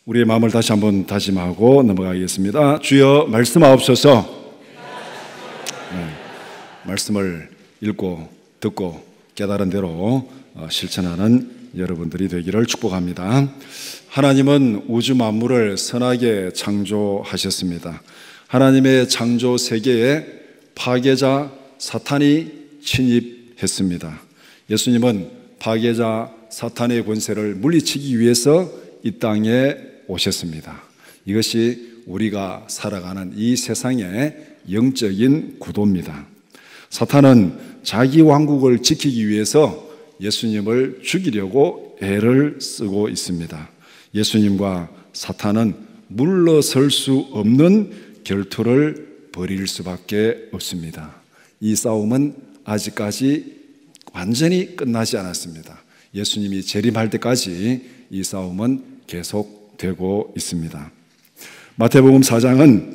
우리의 마음을 다시 한번 다짐하고 넘어가겠습니다. 주여 말씀하옵소서. 말씀을 읽고 듣고 깨달은 대로 실천하는 여러분들이 되기를 축복합니다. 하나님은 우주 만물을 선하게 창조하셨습니다. 하나님의 창조 세계에 파괴자 사탄이 침입했습니다. 예수님은 파괴자 사탄의 권세를 물리치기 위해서 이 땅에 오셨습니다. 이것이 우리가 살아가는 이 세상의 영적인 구도입니다. 사탄은 자기 왕국을 지키기 위해서 예수님을 죽이려고 애를 쓰고 있습니다. 예수님과 사탄은 물러설 수 없는 결투를 벌일 수밖에 없습니다. 이 싸움은 아직까지 완전히 끝나지 않았습니다. 예수님이 재림할 때까지 이 싸움은 계속되고 있습니다. 마태복음 4장은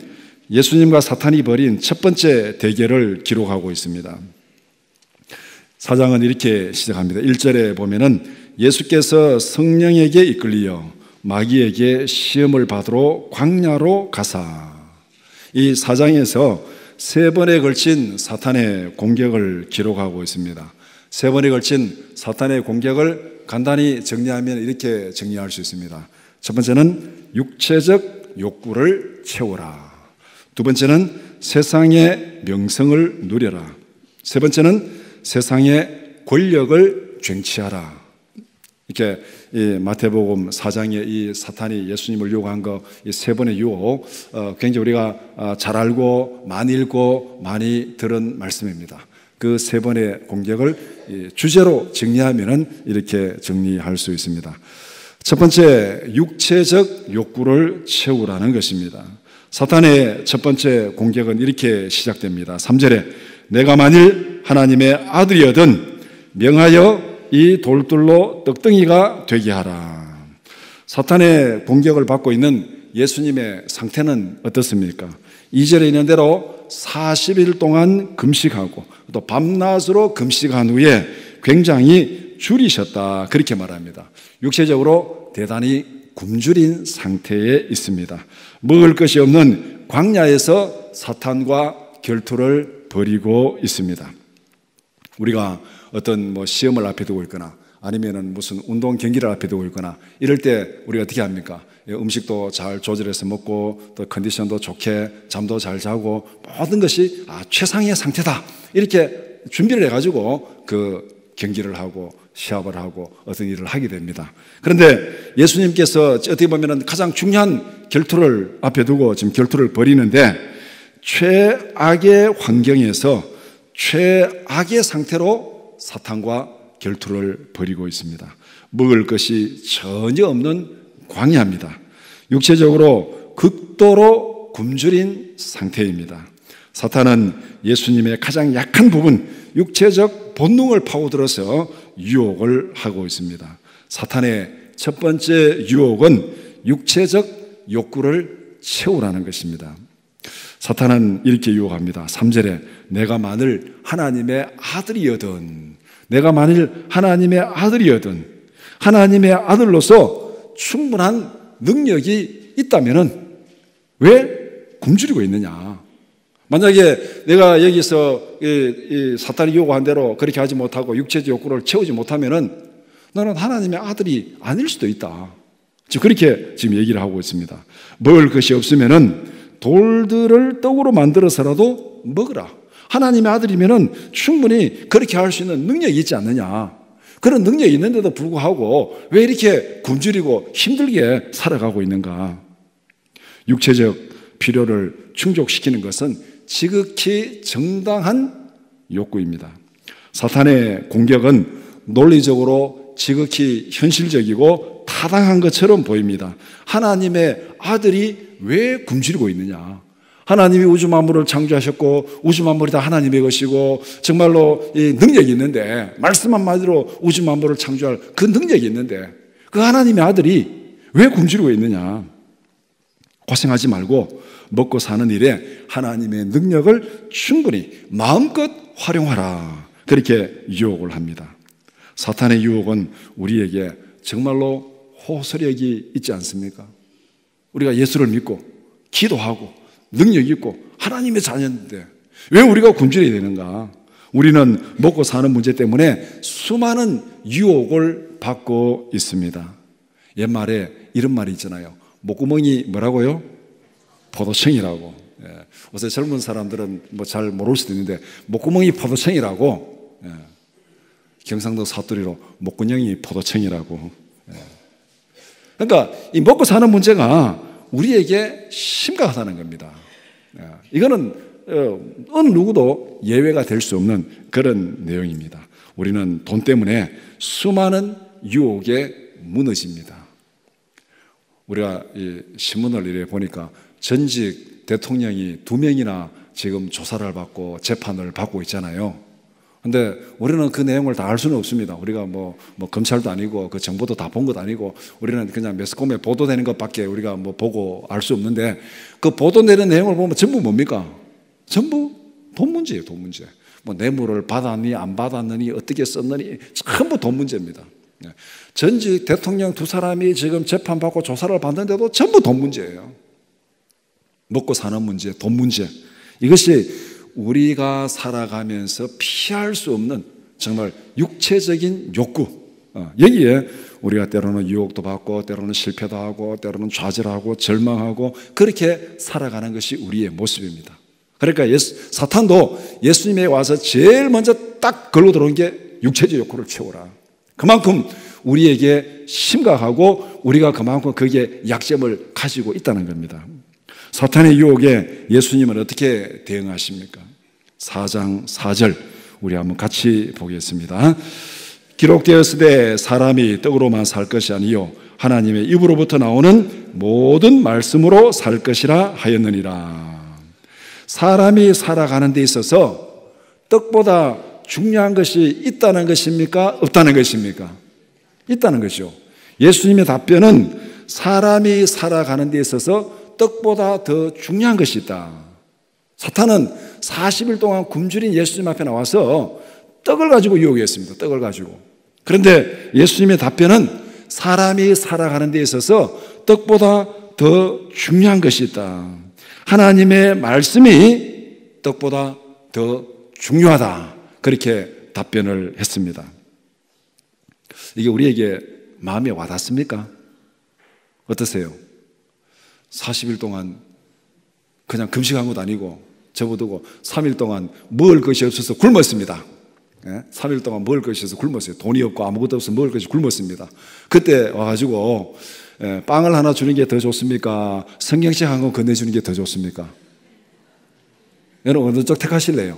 예수님과 사탄이 벌인 첫 번째 대결을 기록하고 있습니다. 4장은 이렇게 시작합니다. 1절에 보면은 예수께서 성령에게 이끌리어 마귀에게 시험을 받으러 광야로 가사. 이 4장에서 세 번에 걸친 사탄의 공격을 기록하고 있습니다. 세 번에 걸친 사탄의 공격을 간단히 정리하면 이렇게 정리할 수 있습니다. 첫 번째는 육체적 욕구를 채워라. 두 번째는 세상의 명성을 누려라. 세 번째는 세상의 권력을 쟁취하라. 이렇게 이 마태복음 4장에 이 사탄이 예수님을 유혹한 거 이 세 번의 유혹, 굉장히 우리가 잘 알고 많이 읽고 많이 들은 말씀입니다. 그 세 번의 공격을 주제로 정리하면은 이렇게 정리할 수 있습니다. 첫 번째, 육체적 욕구를 채우라는 것입니다. 사탄의 첫 번째 공격은 이렇게 시작됩니다. 3절에 내가 만일 하나님의 아들이거든 명하여 이 돌들로 떡덩이가 되게 하라. 사탄의 공격을 받고 있는 예수님의 상태는 어떻습니까? 2절에 있는 대로 40일 동안 금식하고 또 밤낮으로 금식한 후에 굉장히 줄이셨다, 그렇게 말합니다. 육체적으로 대단히 굶주린 상태에 있습니다. 먹을 것이 없는 광야에서 사탄과 결투를 벌이고 있습니다. 우리가 어떤 시험을 앞에 두고 있거나 아니면은 무슨 운동 경기를 앞에 두고 있거나 이럴 때 우리가 어떻게 합니까? 음식도 잘 조절해서 먹고 또 컨디션도 좋게 잠도 잘 자고 모든 것이 최상의 상태다, 이렇게 준비를 해가지고 그 경기를 하고 시합을 하고 어떤 일을 하게 됩니다. 그런데 예수님께서 어떻게 보면 가장 중요한 결투를 앞에 두고 지금 결투를 벌이는데 최악의 환경에서 최악의 상태로 사탄과 결투를 벌이고 있습니다. 먹을 것이 전혀 없는 광야입니다. 육체적으로 극도로 굶주린 상태입니다. 사탄은 예수님의 가장 약한 부분, 육체적 본능을 파고들어서 유혹을 하고 있습니다. 사탄의 첫 번째 유혹은 육체적 욕구를 채우라는 것입니다. 사탄은 이렇게 유혹합니다. 3절에 내가 만일 하나님의 아들이거든, 내가 만일 하나님의 아들이거든, 하나님의 아들로서 충분한 능력이 있다면 왜 굶주리고 있느냐? 만약에 내가 여기서 이 사탄이 요구한 대로 그렇게 하지 못하고 육체적 욕구를 채우지 못하면은 너는 하나님의 아들이 아닐 수도 있다. 지금 그렇게 지금 얘기를 하고 있습니다. 먹을 것이 없으면은 돌들을 떡으로 만들어서라도 먹으라. 하나님의 아들이면은 충분히 그렇게 할 수 있는 능력이 있지 않느냐. 그런 능력이 있는데도 불구하고 왜 이렇게 굶주리고 힘들게 살아가고 있는가? 육체적 필요를 충족시키는 것은 지극히 정당한 욕구입니다. 사탄의 공격은 논리적으로 지극히 현실적이고 타당한 것처럼 보입니다. 하나님의 아들이 왜 굶주리고 있느냐? 하나님이 우주 만물을 창조하셨고 우주 만물이 다 하나님의 것이고 정말로 이 능력이 있는데, 말씀 한마디로 우주 만물을 창조할 그 능력이 있는데 그 하나님의 아들이 왜 굶주리고 있느냐? 고생하지 말고 먹고 사는 일에 하나님의 능력을 충분히 마음껏 활용하라, 그렇게 유혹을 합니다. 사탄의 유혹은 우리에게 정말로 호소력이 있지 않습니까? 우리가 예수를 믿고 기도하고 능력 있고 하나님의 자녀인데 왜 우리가 굶주려야 되는가? 우리는 먹고 사는 문제 때문에 수많은 유혹을 받고 있습니다. 옛말에 이런 말이 있잖아요. 목구멍이 뭐라고요? 포도청이라고. 요새 젊은 사람들은 뭐 잘 모를 수도 있는데 목구멍이 포도청이라고. 경상도 사투리로 목구멍이 포도청이라고. 그러니까 이 먹고 사는 문제가 우리에게 심각하다는 겁니다. 이거는 어느 누구도 예외가 될 수 없는 그런 내용입니다. 우리는 돈 때문에 수많은 유혹에 무너집니다. 우리가 이 신문을 이래 보니까 전직 대통령이 2명이나 지금 조사를 받고 재판을 받고 있잖아요. 근데 우리는 그 내용을 다 알 수는 없습니다. 우리가 뭐 검찰도 아니고 그 정보도 다 본 것 아니고 우리는 그냥 매스컴에 보도되는 것밖에 우리가 뭐 보고 알 수 없는데 그 보도되는 내용을 보면 전부 뭡니까? 전부 돈 문제예요, 돈 문제. 뭐 뇌물을 받았니, 안 받았느니, 어떻게 썼느니, 전부 돈 문제입니다. 전직 대통령 2사람이 지금 재판받고 조사를 받는데도 전부 돈 문제예요. 먹고 사는 문제, 돈 문제. 이것이 우리가 살아가면서 피할 수 없는 정말 육체적인 욕구. 여기에 우리가 때로는 유혹도 받고 때로는 실패도 하고 때로는 좌절하고 절망하고 그렇게 살아가는 것이 우리의 모습입니다. 그러니까 사탄도 예수님에 와서 제일 먼저 딱 걸고 들어온 게 육체적 욕구를 채우라. 그만큼 우리에게 심각하고 우리가 그만큼 거기에 약점을 가지고 있다는 겁니다. 사탄의 유혹에 예수님은 어떻게 대응하십니까? 4장 4절 우리 한번 같이 보겠습니다. 기록되었으되 사람이 떡으로만 살 것이 아니요 하나님의 입으로부터 나오는 모든 말씀으로 살 것이라 하였느니라. 사람이 살아가는 데 있어서 떡보다 중요한 것이 있다는 것입니까? 없다는 것입니까? 있다는 것이죠. 예수님의 답변은 사람이 살아가는 데 있어서 떡보다 더 중요한 것이 있다. 사탄은 40일 동안 굶주린 예수님 앞에 나와서 떡을 가지고 유혹했습니다. 떡을 가지고. 그런데 예수님의 답변은 사람이 살아가는 데 있어서 떡보다 더 중요한 것이 있다. 하나님의 말씀이 떡보다 더 중요하다. 그렇게 답변을 했습니다. 이게 우리에게 마음에 와닿습니까? 어떠세요? 40일 동안 그냥 금식한 것도 아니고 접어두고 3일 동안 먹을 것이 없어서 굶었습니다. 3일 동안 먹을 것이 없어서 굶었어요. 돈이 없고 아무것도 없어서 먹을 것이 굶었습니다. 그때 와가지고 빵을 하나 주는 게 더 좋습니까? 성경책 한 권 건네주는 게 더 좋습니까? 여러분 어느 쪽 택하실래요?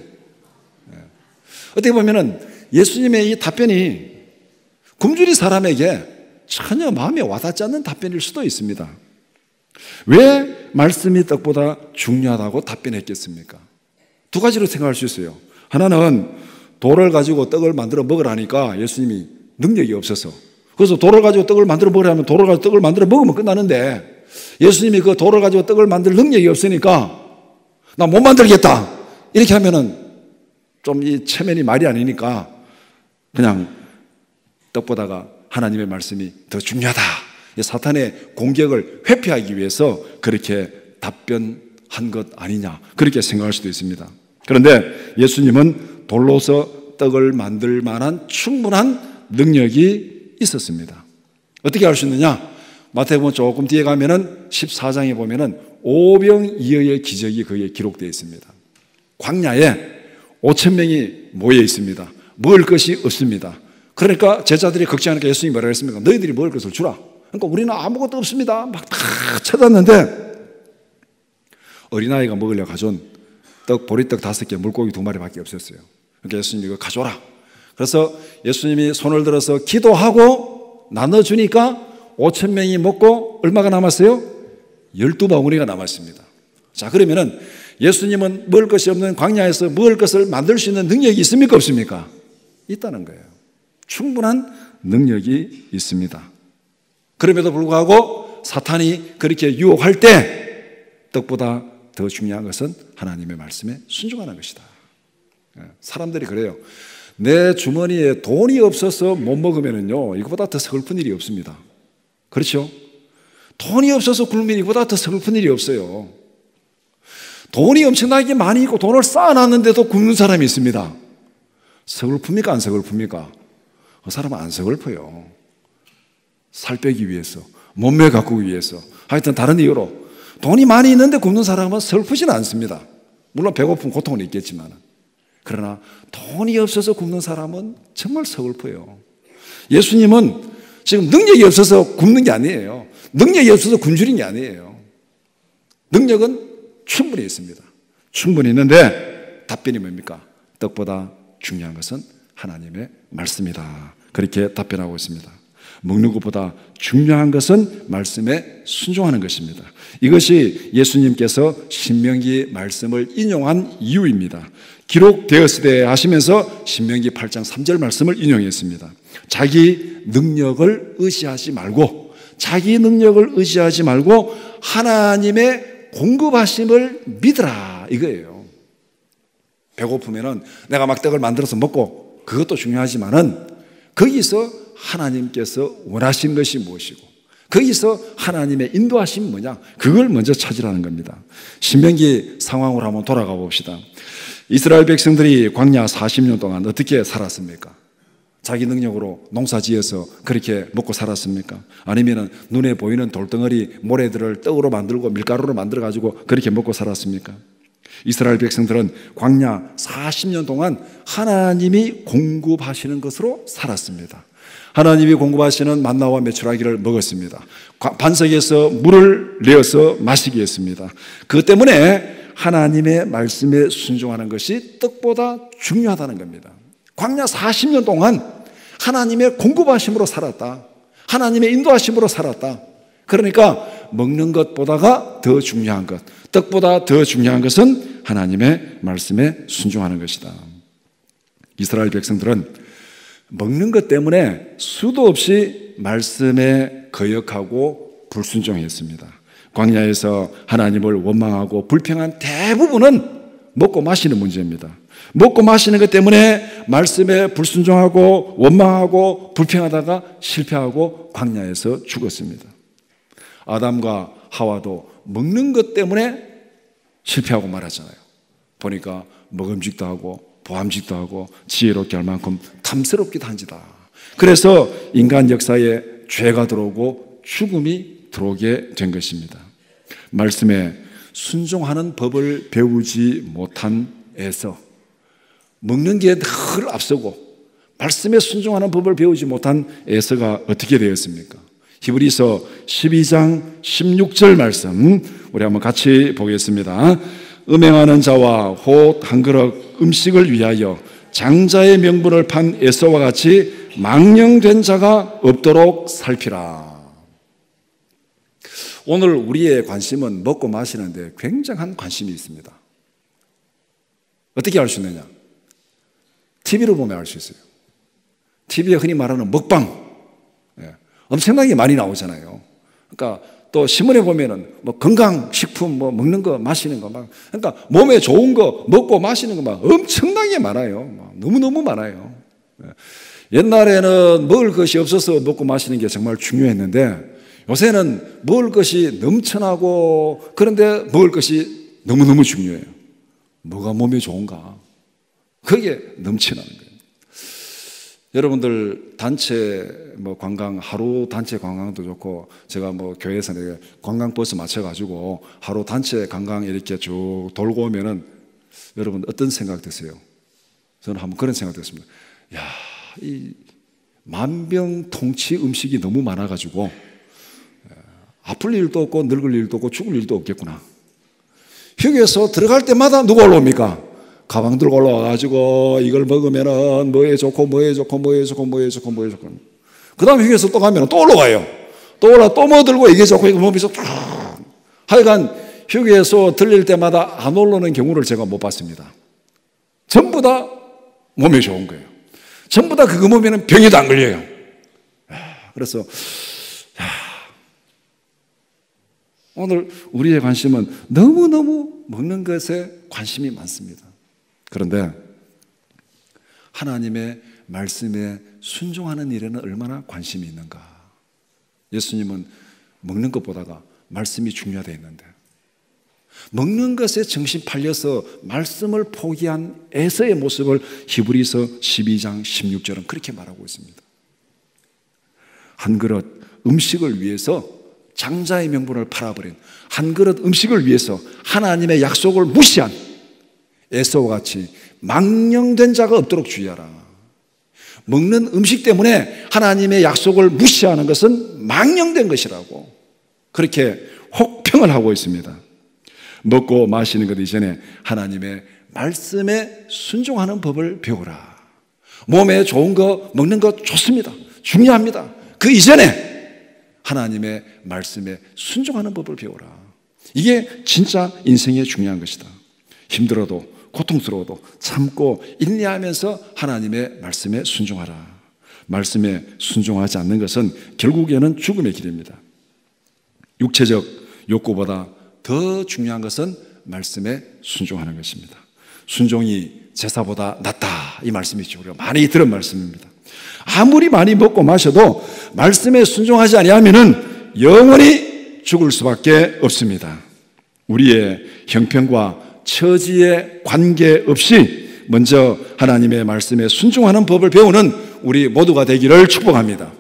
어떻게 보면은 예수님의 이 답변이 굶주린 사람에게 전혀 마음에 와닿지 않는 답변일 수도 있습니다. 왜 말씀이 떡보다 중요하다고 답변했겠습니까? 2가지로 생각할 수 있어요. 하나는 돌을 가지고 떡을 만들어 먹으라니까 예수님이 능력이 없어서 그래서 돌을 가지고 떡을 만들어 먹으라면 돌을 가지고 떡을 만들어 먹으면 끝나는데 예수님이 그 돌을 가지고 떡을 만들 능력이 없으니까 나 못 만들겠다 이렇게 하면은 좀 이 체면이 말이 아니니까 그냥 떡보다가 하나님의 말씀이 더 중요하다. 사탄의 공격을 회피하기 위해서 그렇게 답변한 것 아니냐 그렇게 생각할 수도 있습니다. 그런데 예수님은 돌로서 떡을 만들 만한 충분한 능력이 있었습니다. 어떻게 할 수 있느냐? 마태복음 조금 뒤에 가면은 14장에 보면은 오병이어의 기적이 거기에 기록되어 있습니다. 광야에 5,000명이 모여 있습니다. 먹을 것이 없습니다. 그러니까 제자들이 걱정하니까 예수님이 뭐라고 했습니까? 너희들이 먹을 것을 주라. 그러니까 우리는 아무것도 없습니다. 막 다 찾았는데 어린아이가 먹으려고 가져온 보리떡 5개, 물고기 2마리밖에 없었어요. 그러니까 예수님이 이거 가져오라. 그래서 예수님이 손을 들어서 기도하고 나눠주니까 5,000명이 먹고 얼마가 남았어요? 12바구니가 남았습니다. 자, 그러면은 예수님은 먹을 것이 없는 광야에서 먹을 것을 만들 수 있는 능력이 있습니까? 없습니까? 있다는 거예요. 충분한 능력이 있습니다. 그럼에도 불구하고 사탄이 그렇게 유혹할 때 떡보다 더 중요한 것은 하나님의 말씀에 순종하는 것이다. 사람들이 그래요. 내 주머니에 돈이 없어서 못 먹으면요 이거보다 더 슬픈 일이 없습니다. 그렇죠? 돈이 없어서 굶는 일보다 더 슬픈 일이 없어요. 돈이 엄청나게 많이 있고 돈을 쌓아놨는데도 굶는 사람이 있습니다. 서글픕니까? 안 서글픕니까? 그 사람은 안 서글퍼요. 살 빼기 위해서, 몸매 가꾸기 위해서, 하여튼 다른 이유로 돈이 많이 있는데 굶는 사람은 슬프지는 않습니다. 물론 배고픈 고통은 있겠지만, 그러나 돈이 없어서 굶는 사람은 정말 서글퍼요. 예수님은 지금 능력이 없어서 굶는 게 아니에요. 능력이 없어서 굶주린 게 아니에요. 능력은 충분히 있습니다. 충분히 있는데 답변이 뭡니까? 떡보다 중요한 것은 하나님의 말씀이다. 그렇게 답변하고 있습니다. 먹는 것보다 중요한 것은 말씀에 순종하는 것입니다. 이것이 예수님께서 신명기 말씀을 인용한 이유입니다. 기록되었으되 하시면서 신명기 8장 3절 말씀을 인용했습니다. 자기 능력을 의지하지 말고, 자기 능력을 의지하지 말고 하나님의 공급하심을 믿으라, 이거예요. 배고프면은 내가 막 떡을 만들어서 먹고, 그것도 중요하지만은 거기서 하나님께서 원하신 것이 무엇이고, 거기서 하나님의 인도하심이 뭐냐, 그걸 먼저 찾으라는 겁니다. 신명기 상황으로 한번 돌아가 봅시다. 이스라엘 백성들이 광야 40년 동안 어떻게 살았습니까? 자기 능력으로 농사지어서 그렇게 먹고 살았습니까? 아니면 눈에 보이는 돌덩어리 모래들을 떡으로 만들고 밀가루로 만들어가지고 그렇게 먹고 살았습니까? 이스라엘 백성들은 광야 40년 동안 하나님이 공급하시는 것으로 살았습니다. 하나님이 공급하시는 만나와 메추라기를 먹었습니다. 반석에서 물을 내어서 마시게 했습니다. 그것 때문에 하나님의 말씀에 순종하는 것이 떡보다 중요하다는 겁니다. 광야 40년 동안 하나님의 공급하심으로 살았다. 하나님의 인도하심으로 살았다. 그러니까 먹는 것보다가 더 중요한 것, 떡보다 더 중요한 것은 하나님의 말씀에 순종하는 것이다. 이스라엘 백성들은 먹는 것 때문에 수도 없이 말씀에 거역하고 불순종했습니다. 광야에서 하나님을 원망하고 불평한 대부분은 먹고 마시는 문제입니다. 먹고 마시는 것 때문에 말씀에 불순종하고 원망하고 불평하다가 실패하고 광야에서 죽었습니다. 아담과 하와도 먹는 것 때문에 실패하고 말았잖아요. 보니까 먹음직도 하고 보암직도 하고 지혜롭게 할 만큼 탐스럽기도 한지다. 그래서 인간 역사에 죄가 들어오고 죽음이 들어오게 된 것입니다. 말씀에 순종하는 법을 배우지 못한 에서, 먹는 게 늘 앞서고 말씀에 순종하는 법을 배우지 못한 에서가 어떻게 되었습니까? 히브리서 12장 16절 말씀 우리 한번 같이 보겠습니다. 음행하는 자와 홑 한 그릇 음식을 위하여 장자의 명분을 판 에서와 같이 망령된 자가 없도록 살피라. 오늘 우리의 관심은 먹고 마시는데 굉장한 관심이 있습니다. 어떻게 알 수 있느냐? TV를 보면 알 수 있어요. TV에 흔히 말하는 먹방, 엄청나게 많이 나오잖아요. 그러니까 또 신문에 보면은 뭐 건강식품, 뭐 먹는 거, 마시는 거 막, 그러니까 몸에 좋은 거 먹고 마시는 거 막 엄청나게 많아요. 너무너무 많아요. 옛날에는 먹을 것이 없어서 먹고 마시는 게 정말 중요했는데 요새는 먹을 것이 넘쳐나고 그런데 먹을 것이 너무너무 중요해요. 뭐가 몸에 좋은가? 그게 넘쳐나는 거예요. 여러분들 단체 뭐 관광, 하루 단체 관광도 좋고, 제가 뭐 교회에서 관광버스 맞춰가지고 하루 단체 관광 이렇게 쭉 돌고 오면은 여러분 어떤 생각 드세요? 저는 한번 그런 생각 들었습니다. 야, 이 만병통치 음식이 너무 많아가지고 아플 일도 없고 늙을 일도 없고 죽을 일도 없겠구나. 휴게소 들어갈 때마다 누가 올라옵니까? 가방 들고 올라와가지고 이걸 먹으면은 뭐에 좋고 뭐에 좋고 뭐에 좋고 뭐에 좋고 뭐에 좋고, 그 다음에 휴게소 또 가면 또 올라와요. 또 올라 또 뭐 들고 이게 좋고 이거 몸이 좋고. 하여간 휴게소 들릴 때마다 안 오르는 경우를 제가 못 봤습니다. 전부 다 몸에 좋은 거예요. 전부 다 그거 먹으면 병에도 안 걸려요. 그래서 오늘 우리의 관심은 너무너무 먹는 것에 관심이 많습니다. 그런데 하나님의 말씀에 순종하는 일에는 얼마나 관심이 있는가? 예수님은 먹는 것보다가 말씀이 중요하다 했는데, 먹는 것에 정신 팔려서 말씀을 포기한 에서의 모습을 히브리서 12장 16절은 그렇게 말하고 있습니다. 한 그릇 음식을 위해서 장자의 명분을 팔아버린, 한 그릇 음식을 위해서 하나님의 약속을 무시한 에서와 같이 망령된 자가 없도록 주의하라. 먹는 음식 때문에 하나님의 약속을 무시하는 것은 망령된 것이라고 그렇게 혹평을 하고 있습니다. 먹고 마시는 것 이전에 하나님의 말씀에 순종하는 법을 배우라. 몸에 좋은 거 먹는 거 좋습니다. 중요합니다. 그 이전에 하나님의 말씀에 순종하는 법을 배우라. 이게 진짜 인생에 중요한 것이다. 힘들어도 고통스러워도 참고 인내하면서 하나님의 말씀에 순종하라. 말씀에 순종하지 않는 것은 결국에는 죽음의 길입니다. 육체적 욕구보다 더 중요한 것은 말씀에 순종하는 것입니다. 순종이 제사보다 낫다, 이 말씀이죠. 우리가 많이 들은 말씀입니다. 아무리 많이 먹고 마셔도 말씀에 순종하지 아니하면은 영원히 죽을 수밖에 없습니다. 우리의 형편과 처지에 관계없이 먼저 하나님의 말씀에 순종하는 법을 배우는 우리 모두가 되기를 축복합니다.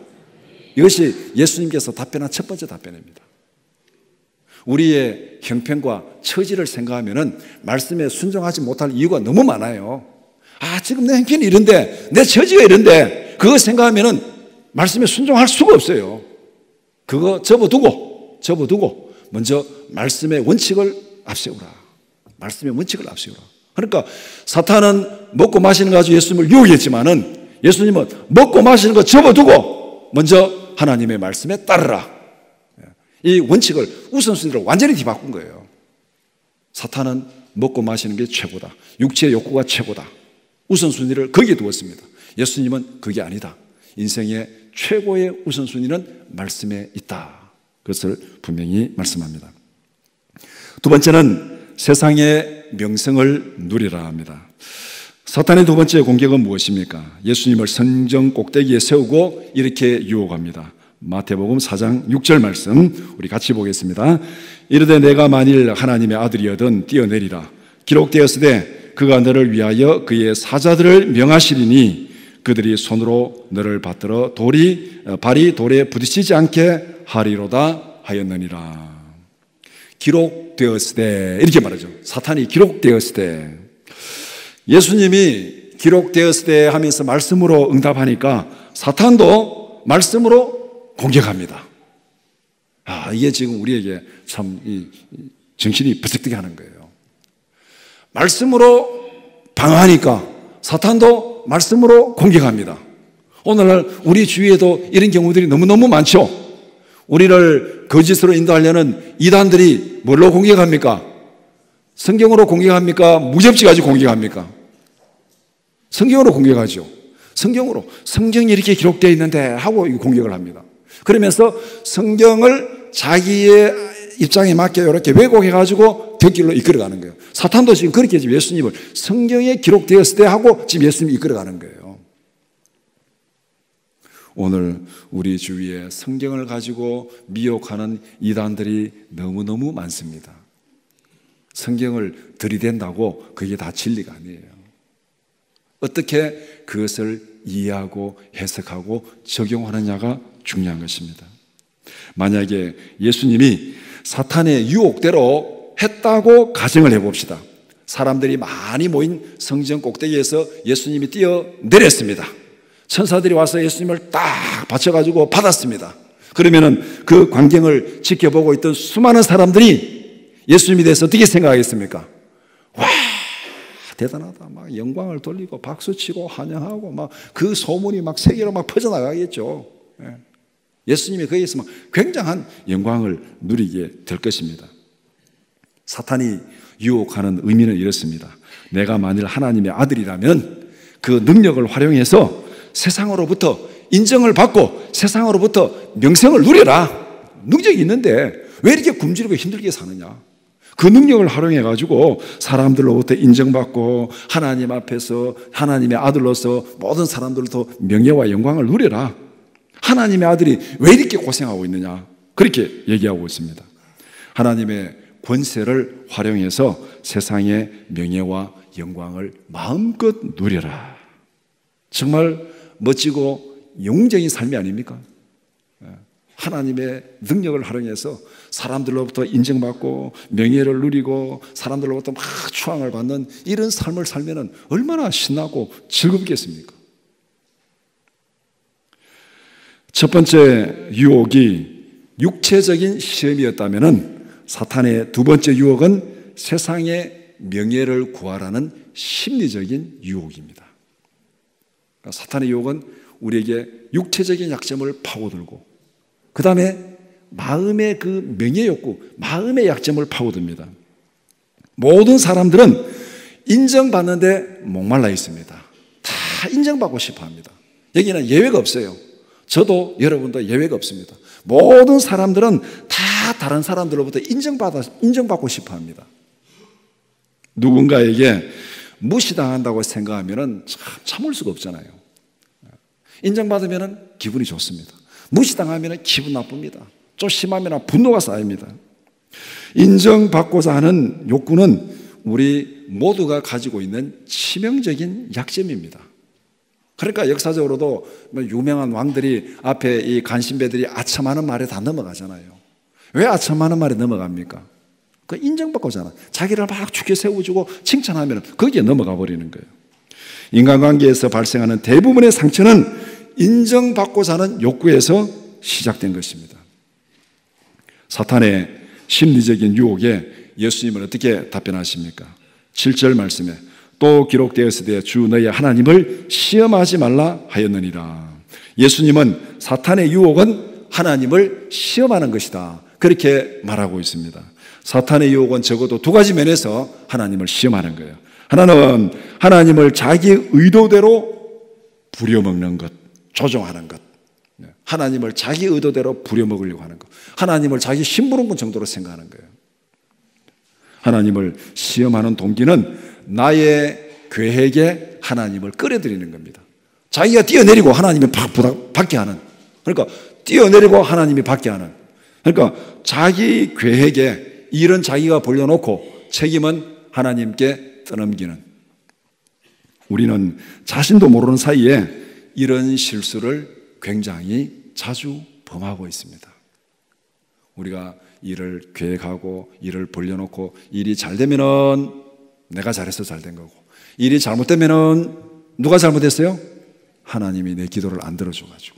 이것이 예수님께서 답변한 첫 번째 답변입니다. 우리의 형편과 처지를 생각하면은 말씀에 순종하지 못할 이유가 너무 많아요. 지금 내 형편이 이런데, 내 처지가 이런데, 그거 생각하면은 말씀에 순종할 수가 없어요. 그거 접어두고 먼저 말씀의 원칙을 앞세우라. 말씀의 원칙을 앞세우라. 그러니까 사탄은 먹고 마시는 거 가지고 예수님을 유혹했지만은 예수님은 먹고 마시는 거 접어두고 먼저 하나님의 말씀에 따르라. 이 원칙을, 우선순위를 완전히 뒤바꾼 거예요. 사탄은 먹고 마시는 게 최고다. 육체의 욕구가 최고다. 우선순위를 거기에 두었습니다. 예수님은 그게 아니다. 인생의 최고의 우선순위는 말씀에 있다. 그것을 분명히 말씀합니다. 두 번째는 세상의 명성을 누리라 합니다. 사탄의 두 번째 공격은 무엇입니까? 예수님을 성전 꼭대기에 세우고 이렇게 유혹합니다. 마태복음 4장 6절 말씀 우리 같이 보겠습니다. 이르되 내가 만일 하나님의 아들이거든 뛰어내리라. 기록되었으되 그가 너를 위하여 그의 사자들을 명하시리니 그들이 손으로 너를 받들어 발이 돌에 부딪히지 않게 하리로다 하였느니라. 기록되었으되 이렇게 말하죠. 사탄이 기록되었으되, 예수님이 기록되었으되 하면서 말씀으로 응답하니까 사탄도 말씀으로 공격합니다. 이게 지금 우리에게 참 정신이 버쩍뜨게 하는 거예요. 말씀으로 방어하니까 사탄도 말씀으로 공격합니다. 오늘날 우리 주위에도 이런 경우들이 너무너무 많죠. 우리를 거짓으로 인도하려는 이단들이 뭘로 공격합니까? 성경으로 공격합니까? 무접지 가지고 공격합니까? 성경으로 공격하죠. 성경이 이렇게 기록되어 있는데 하고 공격을 합니다. 그러면서 성경을 자기의 입장에 맞게 이렇게 왜곡해가지고 뒷길로 이끌어가는 거예요. 사탄도 지금 그렇게 지금 예수님을 성경에 기록되었을 때 하고 지금 예수님이 이끌어가는 거예요. 오늘 우리 주위에 성경을 가지고 미혹하는 이단들이 너무너무 많습니다. 성경을 들이댄다고 그게 다 진리가 아니에요. 어떻게 그것을 이해하고 해석하고 적용하느냐가 중요한 것입니다. 만약에 예수님이 사탄의 유혹대로 했다고 가정을 해봅시다. 사람들이 많이 모인 성전 꼭대기에서 예수님이 뛰어내렸습니다. 천사들이 와서 예수님을 딱 받쳐가지고 받았습니다. 그러면은 그 광경을 지켜보고 있던 수많은 사람들이 예수님에 대해서 어떻게 생각하겠습니까? 와, 대단하다. 막 영광을 돌리고 박수치고 환영하고 막 그 소문이 막 세계로 막 퍼져나가겠죠. 예수님이 거기에서 막 굉장한 영광을 누리게 될 것입니다. 사탄이 유혹하는 의미는 이렇습니다. 내가 만일 하나님의 아들이라면 그 능력을 활용해서 세상으로부터 인정을 받고 세상으로부터 명성을 누려라. 능력이 있는데 왜 이렇게 굶주리고 힘들게 사느냐. 그 능력을 활용해가지고 사람들로부터 인정받고 하나님 앞에서 하나님의 아들로서 모든 사람들로부터 명예와 영광을 누려라. 하나님의 아들이 왜 이렇게 고생하고 있느냐. 그렇게 얘기하고 있습니다. 하나님의 권세를 활용해서 세상의 명예와 영광을 마음껏 누려라. 정말 멋지고 영웅적인 삶이 아닙니까? 하나님의 능력을 활용해서 사람들로부터 인정받고 명예를 누리고 사람들로부터 막 추앙을 받는 이런 삶을 살면 얼마나 신나고 즐겁겠습니까? 첫 번째 유혹이 육체적인 시험이었다면 사탄의 두 번째 유혹은 세상의 명예를 구하라는 심리적인 유혹입니다. 사탄의 유혹은 우리에게 육체적인 약점을 파고들고 그 다음에 마음의 그 명예욕구, 마음의 약점을 파고듭니다. 모든 사람들은 인정받는데 목말라 있습니다. 다 인정받고 싶어 합니다. 여기는 예외가 없어요. 저도 여러분도 예외가 없습니다. 모든 사람들은 다 다른 사람들로부터 인정받고 싶어 합니다. 누군가에게 무시당한다고 생각하면 참을 수가 없잖아요. 인정받으면 기분이 좋습니다. 무시당하면 기분 나쁩니다. 좀 심하면 분노가 쌓입니다. 인정받고자 하는 욕구는 우리 모두가 가지고 있는 치명적인 약점입니다. 그러니까 역사적으로도 유명한 왕들이 앞에 이 간신배들이 아첨하는 말에 다 넘어가잖아요. 왜 아첨하는 말에 넘어갑니까? 그 인정받고자 하는, 자기를 막 죽게 세워주고 칭찬하면 거기에 넘어가 버리는 거예요. 인간관계에서 발생하는 대부분의 상처는 인정받고자 하는 욕구에서 시작된 것입니다. 사탄의 심리적인 유혹에 예수님은 어떻게 답변하십니까? 7절 말씀에 또 기록되었으되 주 너희 하나님을 시험하지 말라 하였느니라. 예수님은 사탄의 유혹은 하나님을 시험하는 것이다, 그렇게 말하고 있습니다. 사탄의 유혹은 적어도 두 가지 면에서 하나님을 시험하는 거예요. 하나는 하나님을 자기 의도대로 부려먹는 것, 조종하는 것, 하나님을 자기 의도대로 부려먹으려고 하는 것, 하나님을 자기 심부름꾼 정도로 생각하는 거예요. 하나님을 시험하는 동기는 나의 계획에 하나님을 끌어들이는 겁니다. 자기가 뛰어내리고 하나님이 받게 하는, 그러니까 뛰어내리고 하나님이 받게 하는, 그러니까 자기 계획에 일은 자기가 벌려놓고 책임은 하나님께 떠넘기는, 우리는 자신도 모르는 사이에 이런 실수를 굉장히 자주 범하고 있습니다. 우리가 일을 계획하고 일을 벌려놓고 일이 잘 되면은 내가 잘해서 잘 된 거고, 일이 잘못되면은 누가 잘못했어요? 하나님이 내 기도를 안 들어줘가지고.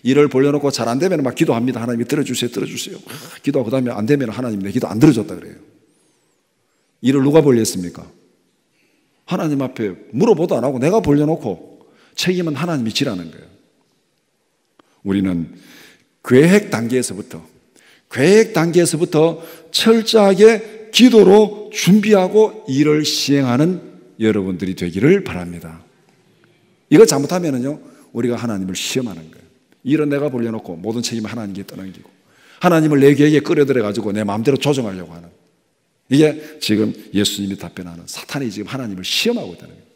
일을 벌려놓고 잘 안 되면 막 기도합니다. 하나님이 들어주세요, 들어주세요. 기도하고 그다음에 안 되면 하나님 내 기도 안 들어줬다 그래요. 일을 누가 벌렸습니까? 하나님 앞에 물어보도 안 하고 내가 벌려놓고 책임은 하나님이 지라는 거예요. 우리는 계획 단계에서부터 철저하게 기도로 준비하고 일을 시행하는 여러분들이 되기를 바랍니다. 이거 잘못하면요, 우리가 하나님을 시험하는 거예요. 일은 내가 벌려놓고 모든 책임을 하나님께 떠넘기고 하나님을 내 계획에 끌어들여가지고 내 마음대로 조정하려고 하는, 이게 지금 예수님이 답변하는 사탄이 지금 하나님을 시험하고 있다는 거예요.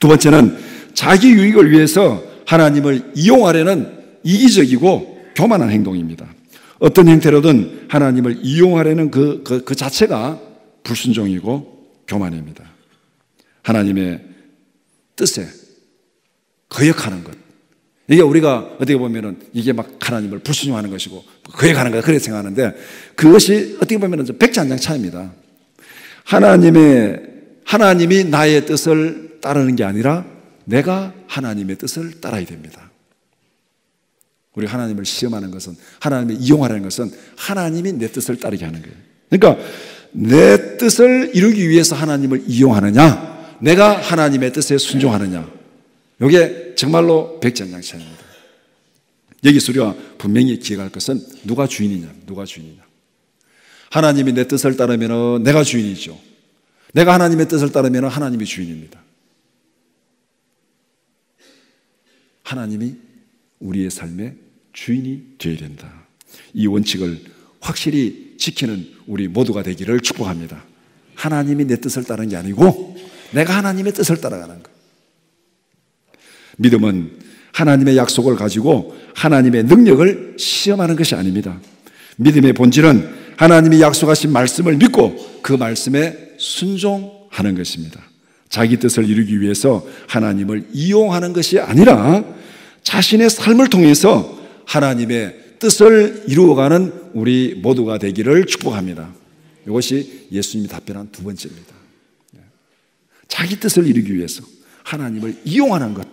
두 번째는 자기 유익을 위해서 하나님을 이용하려는 이기적이고 교만한 행동입니다. 어떤 형태로든 하나님을 이용하려는 그 자체가 불순종이고 교만입니다. 하나님의 뜻에 거역하는 것, 이게 우리가 어떻게 보면은 이게 막 하나님을 불순종하는 것이고 거역하는 것, 그렇게 생각하는데 그것이 어떻게 보면은 백지장장 차이입니다. 하나님이 나의 뜻을 따르는 게 아니라 내가 하나님의 뜻을 따라야 됩니다. 우리 하나님을 시험하는 것은, 하나님을 이용하라는 것은 하나님이 내 뜻을 따르게 하는 거예요. 그러니까 내 뜻을 이루기 위해서 하나님을 이용하느냐, 내가 하나님의 뜻에 순종하느냐, 이게 정말로 백전장차입니다. 여기서 우리가 분명히 기억할 것은 누가 주인이냐. 하나님이 내 뜻을 따르면 내가 주인이죠. 내가 하나님의 뜻을 따르면 하나님이 주인입니다. 하나님이 우리의 삶의 주인이 되어야 된다. 이 원칙을 확실히 지키는 우리 모두가 되기를 축복합니다. 하나님이 내 뜻을 따르는 게 아니고 내가 하나님의 뜻을 따라가는 것. 믿음은 하나님의 약속을 가지고 하나님의 능력을 시험하는 것이 아닙니다. 믿음의 본질은 하나님이 약속하신 말씀을 믿고 그 말씀에 순종하는 것입니다. 자기 뜻을 이루기 위해서 하나님을 이용하는 것이 아니라 자신의 삶을 통해서 하나님의 뜻을 이루어가는 우리 모두가 되기를 축복합니다. 이것이 예수님이 답변한 두 번째입니다. 자기 뜻을 이루기 위해서 하나님을 이용하는 것,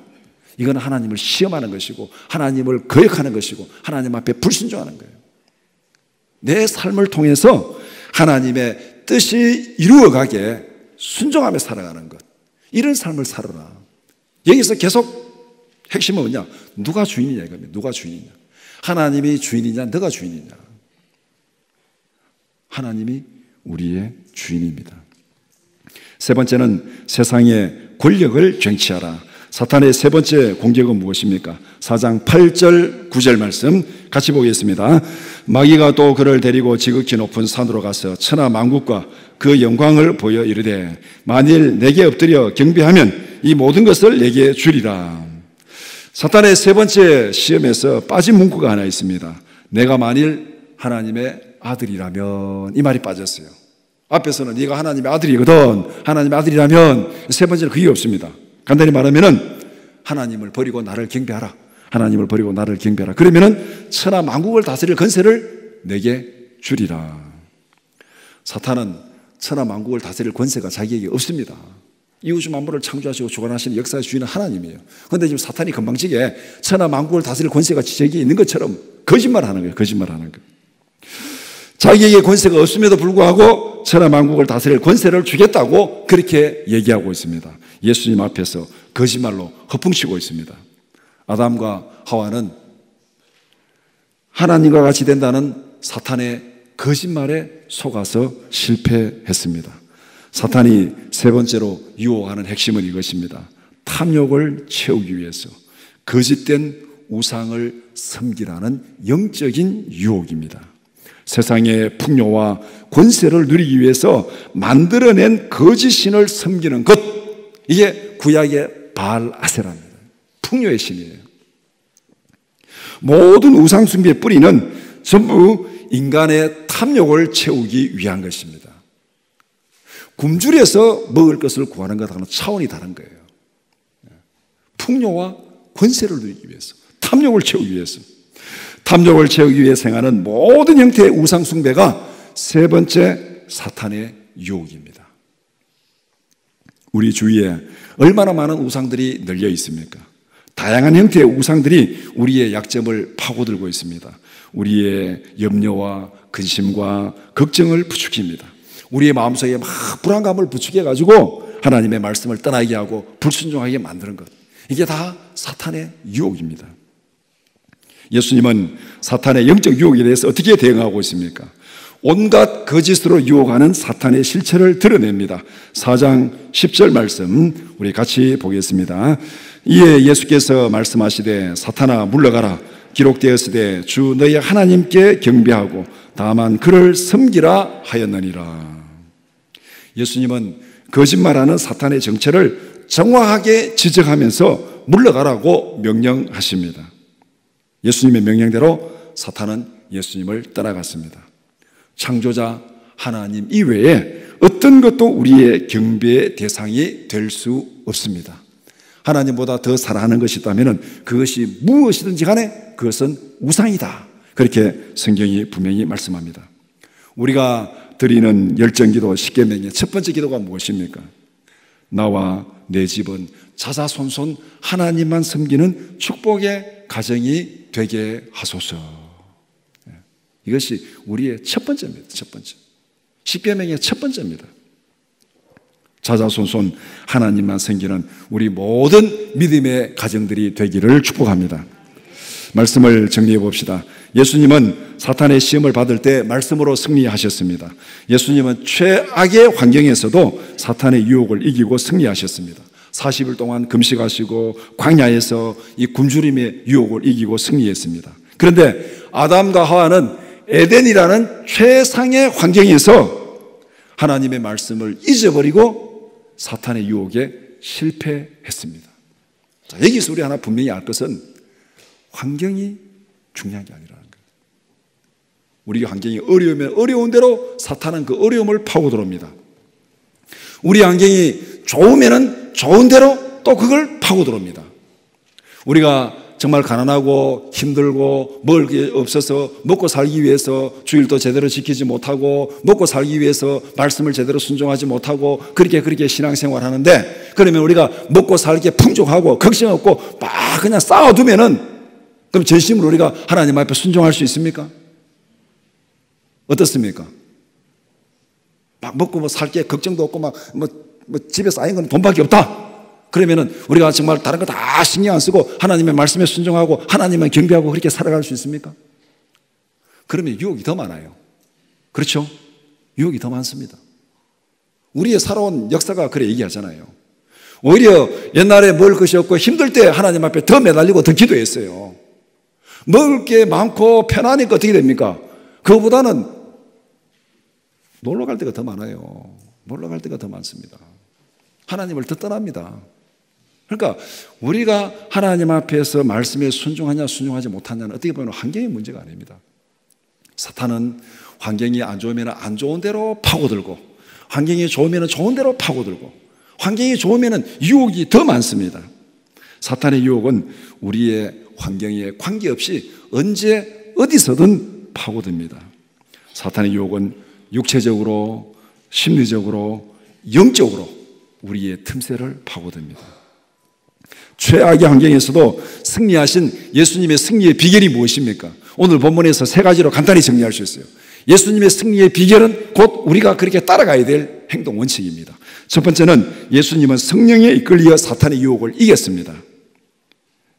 이건 하나님을 시험하는 것이고 하나님을 거역하는 것이고 하나님 앞에 불순종하는 거예요. 내 삶을 통해서 하나님의 뜻이 이루어가게 순종하며 살아가는 것, 이런 삶을 살아라. 여기서 계속 핵심은 뭐냐? 누가 주인이냐 이겁니다. 누가 주인이냐? 하나님이 주인이냐 너가 주인이냐? 하나님이 우리의 주인입니다. 세 번째는 세상의 권력을 쟁취하라. 사탄의 세 번째 공격은 무엇입니까? 4장 8절 9절 말씀 같이 보겠습니다. 마귀가 또 그를 데리고 지극히 높은 산으로 가서 천하 만국과 그 영광을 보여 이르되 만일 내게 엎드려 경배하면 이 모든 것을 내게 주리라. 사탄의 세 번째 시험에서 빠진 문구가 하나 있습니다. 내가 만일 하나님의 아들이라면, 이 말이 빠졌어요. 앞에서는 네가 하나님의 아들이거든, 하나님의 아들이라면, 세 번째는 그게 없습니다. 간단히 말하면은 하나님을 버리고 나를 경배하라. 하나님을 버리고 나를 경배하라. 그러면은 천하 만국을 다스릴 권세를 내게 주리라. 사탄은 천하 만국을 다스릴 권세가 자기에게 없습니다. 이 우주 만물을 창조하시고 주관하시는 역사의 주인은 하나님이에요. 그런데 지금 사탄이 건방지게 천하 만국을 다스릴 권세가 자기에게 있는 것처럼 거짓말하는 거예요. 거짓말하는 거예요. 자기에게 권세가 없음에도 불구하고 천하 만국을 다스릴 권세를 주겠다고 그렇게 얘기하고 있습니다. 예수님 앞에서 거짓말로 허풍치고 있습니다. 아담과 하와는 하나님과 같이 된다는 사탄의 거짓말에 속아서 실패했습니다. 사탄이 세 번째로 유혹하는 핵심은 이것입니다. 탐욕을 채우기 위해서 거짓된 우상을 섬기라는 영적인 유혹입니다. 세상의 풍요와 권세를 누리기 위해서 만들어낸 거짓 신을 섬기는 것, 이게 구약의 바알 아세라입니다. 풍요의 신이에요. 모든 우상 숭배의 뿌리는 전부 인간의 탐욕을 채우기 위한 것입니다. 굶주려서 먹을 것을 구하는 것하고는 차원이 다른 거예요. 풍요와 권세를 누리기 위해서, 탐욕을 채우기 위해서, 탐욕을 채우기 위해 행하는 모든 형태의 우상 숭배가 세 번째 사탄의 유혹입니다. 우리 주위에 얼마나 많은 우상들이 널려 있습니까? 다양한 형태의 우상들이 우리의 약점을 파고들고 있습니다. 우리의 염려와 근심과 걱정을 부추깁니다. 우리의 마음속에 막 불안감을 부추겨가지고 하나님의 말씀을 떠나게 하고 불순종하게 만드는 것, 이게 다 사탄의 유혹입니다. 예수님은 사탄의 영적 유혹에 대해서 어떻게 대응하고 있습니까? 온갖 거짓으로 유혹하는 사탄의 실체를 드러냅니다. 4장 10절 말씀 우리 같이 보겠습니다. 이에 예수께서 말씀하시되 사탄아 물러가라. 기록되었으되 주 너희 하나님께 경배하고 다만 그를 섬기라 하였느니라. 예수님은 거짓말하는 사탄의 정체를 정확하게 지적하면서 물러가라고 명령하십니다. 예수님의 명령대로 사탄은 예수님을 따라갔습니다. 창조자 하나님 이외에 어떤 것도 우리의 경배의 대상이 될 수 없습니다. 하나님보다 더 사랑하는 것이 있다면 그것이 무엇이든지 간에 그것은 우상이다. 그렇게 성경이 분명히 말씀합니다. 우리가 드리는 열정기도 10계명의 첫 번째 기도가 무엇입니까? 나와 내 집은 자자손손 하나님만 섬기는 축복의 가정이 되게 하소서. 이것이 우리의 첫 번째입니다. 첫 번째. 10계명의 첫 번째입니다. 자자손손 하나님만 섬기는 우리 모든 믿음의 가정들이 되기를 축복합니다. 말씀을 정리해 봅시다. 예수님은 사탄의 시험을 받을 때 말씀으로 승리하셨습니다. 예수님은 최악의 환경에서도 사탄의 유혹을 이기고 승리하셨습니다. 40일 동안 금식하시고 광야에서 이 굶주림의 유혹을 이기고 승리했습니다. 그런데 아담과 하와는 에덴이라는 최상의 환경에서 하나님의 말씀을 잊어버리고 사탄의 유혹에 실패했습니다. 자, 여기서 우리 하나 분명히 알 것은 환경이 중요한 게 아니라는 거예요. 우리 환경이 어려우면 어려운 대로 사탄은 그 어려움을 파고 들어옵니다. 우리 환경이 좋으면 좋은 대로 또 그걸 파고 들어옵니다. 우리가 정말 가난하고 힘들고 먹을 게 없어서 먹고 살기 위해서 주일도 제대로 지키지 못하고 먹고 살기 위해서 말씀을 제대로 순종하지 못하고 그렇게 신앙생활 하는데, 그러면 우리가 먹고 살기에 풍족하고 걱정 없고 막 그냥 쌓아두면은, 그럼 전심으로 우리가 하나님 앞에 순종할 수 있습니까? 어떻습니까? 막 먹고 뭐 살게 걱정도 없고 막 집에 쌓인 건 돈밖에 없다. 그러면은 우리가 정말 다른 거 다 신경 안 쓰고 하나님의 말씀에 순종하고 하나님만 경배하고 그렇게 살아갈 수 있습니까? 그러면 유혹이 더 많아요. 그렇죠? 유혹이 더 많습니다. 우리의 살아온 역사가 그래 얘기하잖아요. 오히려 옛날에 먹을 것이 없고 힘들 때 하나님 앞에 더 매달리고 더 기도했어요. 먹을 게 많고 편하니까 어떻게 됩니까? 그거보다는 놀러 갈 때가 더 많아요. 놀러 갈 때가 더 많습니다. 하나님을 더 떠납니다. 그러니까 우리가 하나님 앞에서 말씀에 순종하냐 순종하지 못하냐는 어떻게 보면 환경의 문제가 아닙니다. 사탄은 환경이 안 좋으면 안 좋은 대로 파고들고, 환경이 좋으면 좋은 대로 파고들고, 환경이 좋으면 유혹이 더 많습니다. 사탄의 유혹은 우리의 환경에 관계없이 언제 어디서든 파고듭니다. 사탄의 유혹은 육체적으로, 심리적으로, 영적으로 우리의 틈새를 파고듭니다. 최악의 환경에서도 승리하신 예수님의 승리의 비결이 무엇입니까? 오늘 본문에서 세 가지로 간단히 정리할 수 있어요. 예수님의 승리의 비결은 곧 우리가 그렇게 따라가야 될 행동 원칙입니다. 첫 번째는 예수님은 성령에 이끌려 사탄의 유혹을 이겼습니다.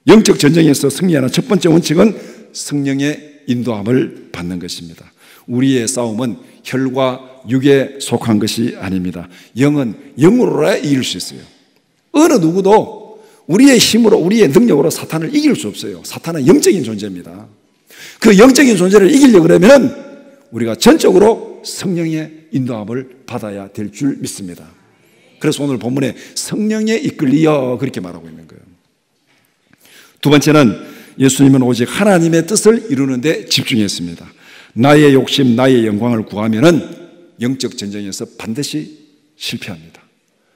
영적 전쟁에서 승리하는 첫 번째 원칙은 성령의 인도함을 받는 것입니다. 우리의 싸움은 혈과 육에 속한 것이 아닙니다. 영은 영으로라 이길 수 있어요. 어느 누구도 우리의 힘으로, 우리의 능력으로 사탄을 이길 수 없어요. 사탄은 영적인 존재입니다. 그 영적인 존재를 이기려고 그러면 우리가 전적으로 성령의 인도함을 받아야 될 줄 믿습니다. 그래서 오늘 본문에 성령에 이끌리어 그렇게 말하고 있는 거예요. 두 번째는 예수님은 오직 하나님의 뜻을 이루는 데 집중했습니다. 나의 욕심, 나의 영광을 구하면은 영적 전쟁에서 반드시 실패합니다.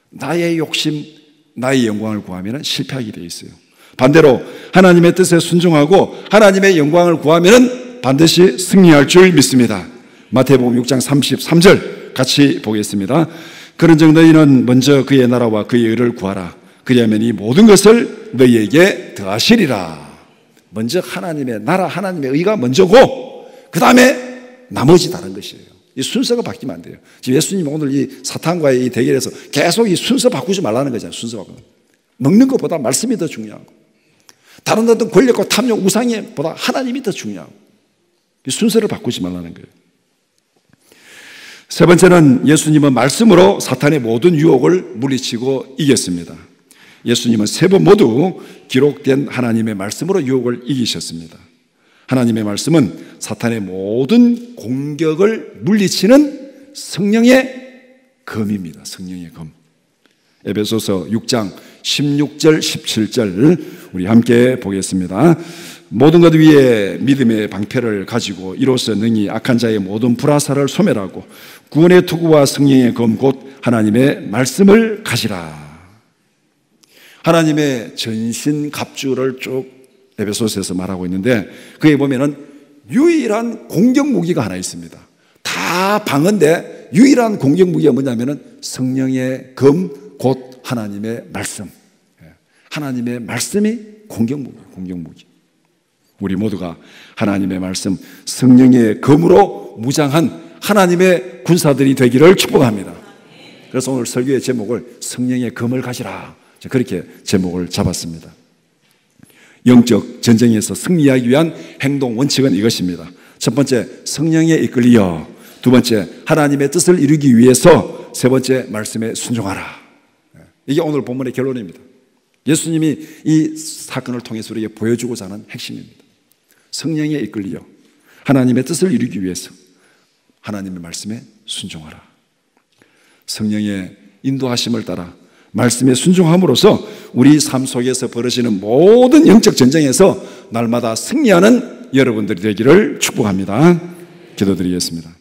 나의 욕심, 나의 영광을 구하면 실패하게 되어 있어요. 반대로 하나님의 뜻에 순종하고 하나님의 영광을 구하면 반드시 승리할 줄 믿습니다. 마태복음 6장 33절 같이 보겠습니다. 그런즉 너희는 먼저 그의 나라와 그의 의를 구하라. 그리하면 이 모든 것을 너희에게 더하시리라. 먼저 하나님의 나라, 하나님의 의가 먼저고 그 다음에 나머지 다른 것이에요. 이 순서가 바뀌면 안 돼요. 지금 예수님 오늘 이 사탄과의 이 대결에서 계속 이 순서 바꾸지 말라는 거잖아요. 순서 바꾸는. 먹는 것보다 말씀이 더 중요하고, 다른 어떤 권력과 탐욕, 우상보다 하나님이 더 중요하고, 이 순서를 바꾸지 말라는 거예요. 세 번째는 예수님은 말씀으로 사탄의 모든 유혹을 물리치고 이겼습니다. 예수님은 세 번 모두 기록된 하나님의 말씀으로 유혹을 이기셨습니다. 하나님의 말씀은 사탄의 모든 공격을 물리치는 성령의 검입니다. 성령의 검. 에베소서 6장 16절 17절 우리 함께 보겠습니다. 모든 것 위에 믿음의 방패를 가지고 이로써 능히 악한 자의 모든 불화살을 소멸하고 구원의 투구와 성령의 검 곧 하나님의 말씀을 가지라. 하나님의 전신 갑주를 쭉 에베소서에서 말하고 있는데, 거기에 보면은 유일한 공격 무기가 하나 있습니다. 다 방어인데 유일한 공격 무기가 뭐냐면은 성령의 검 곧 하나님의 말씀. 하나님의 말씀이 공격 무기. 우리 모두가 하나님의 말씀, 성령의 검으로 무장한 하나님의 군사들이 되기를 축복합니다. 그래서 오늘 설교의 제목을 성령의 검을 가지라, 그렇게 제목을 잡았습니다. 영적 전쟁에서 승리하기 위한 행동 원칙은 이것입니다. 첫 번째, 성령에 이끌리어. 두 번째, 하나님의 뜻을 이루기 위해서. 세 번째, 말씀에 순종하라. 이게 오늘 본문의 결론입니다. 예수님이 이 사건을 통해서 우리에게 보여주고자 하는 핵심입니다. 성령에 이끌리어 하나님의 뜻을 이루기 위해서 하나님의 말씀에 순종하라. 성령의 인도하심을 따라 말씀에 순종함으로써 우리 삶 속에서 벌어지는 모든 영적 전쟁에서 날마다 승리하는 여러분들이 되기를 축복합니다. 기도드리겠습니다.